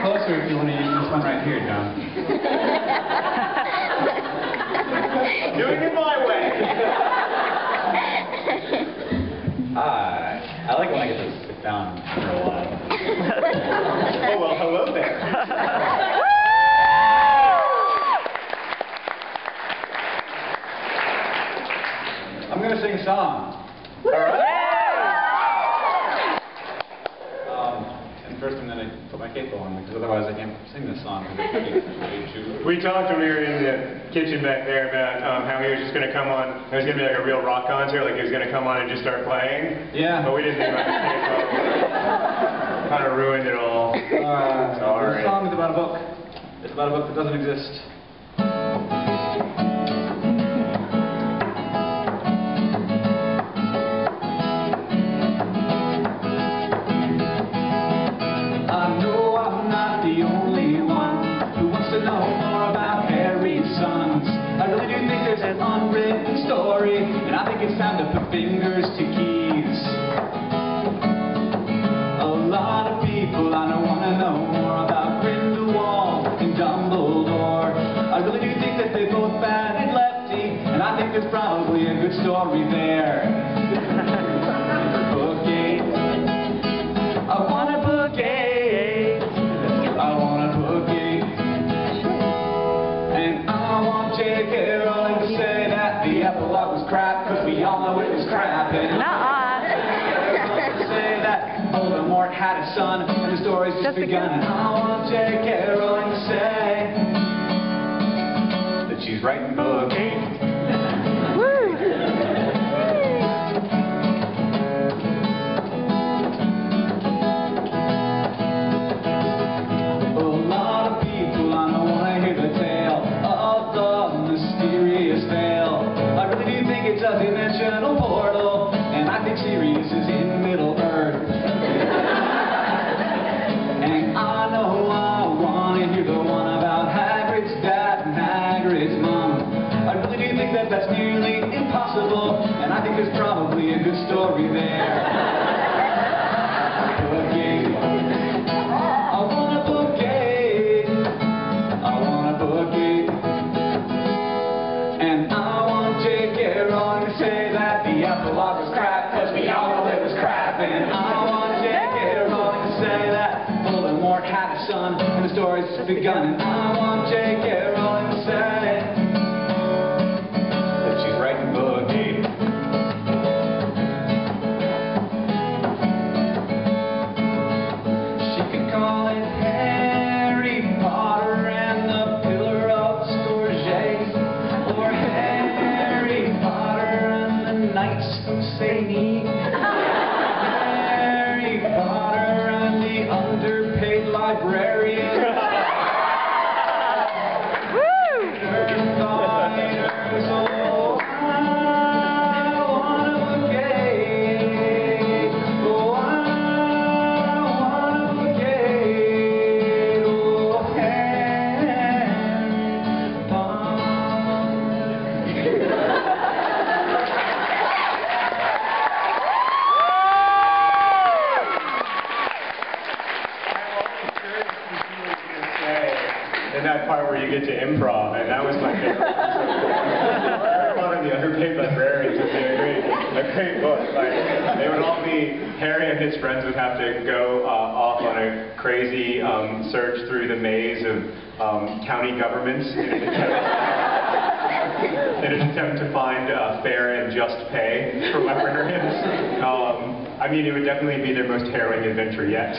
closer if you want to use this one right here, John. Doing it my way. I like when I get to sit down for a while. Oh, well, hello there. I'm going to sing a song. All right. And first I'm going to put my cape on, because otherwise I can't sing this song. We talked when we were in the kitchen back there about how he was just going to come on. It was going to be like a real rock concert, like he was going to come on and just start playing. Yeah. But we didn't think about the cape. Kind of ruined it all. Sorry. This song is about a book. It's about a book that doesn't exist. An unwritten story, and I think it's time to put fingers to keys. A lot of people I don't want to know more about Grindelwald and Dumbledore. I really do think that they're both bad and lefty, and I think there's probably a good story there. Book 8. I want a book 8. I want a book 8. And I want J.K. Rowling to say that the epilogue was crap, because we all know it was crap. And to say that Voldemort had a son, and the story's just begun. And I want J.K. Rowling to say that she's writing book 8. It's a dimensional portal, and I think Sirius is in Middle-earth. And I know I want to hear the one about Hagrid's dad and Hagrid's mom. I really do think that that's nearly impossible, and I think there's probably a good story there. Book 8. I want a book 8. I want a book 8. And I want J.K. Rowling to say that the epilogue was crap, because we all know it was crap. And I want J.K. Rowling to say that Voldemort had a son, and the story's just begun. And I want J.K. Rowling to say that she's writing book 8. She could call it Harry Potter and the Pillar of Storges, or Harry Potter and the Knights who say me, Harry Potter and the underpaid librarian. In that part where you get to improv, and that was my favorite episode. One of the underpaid librarians would be a great book. Like, they would all be, Harry and his friends would have to go off on a crazy search through the maze of county governments in an attempt to find fair and just pay for librarians. I mean, it would definitely be their most harrowing adventure yet.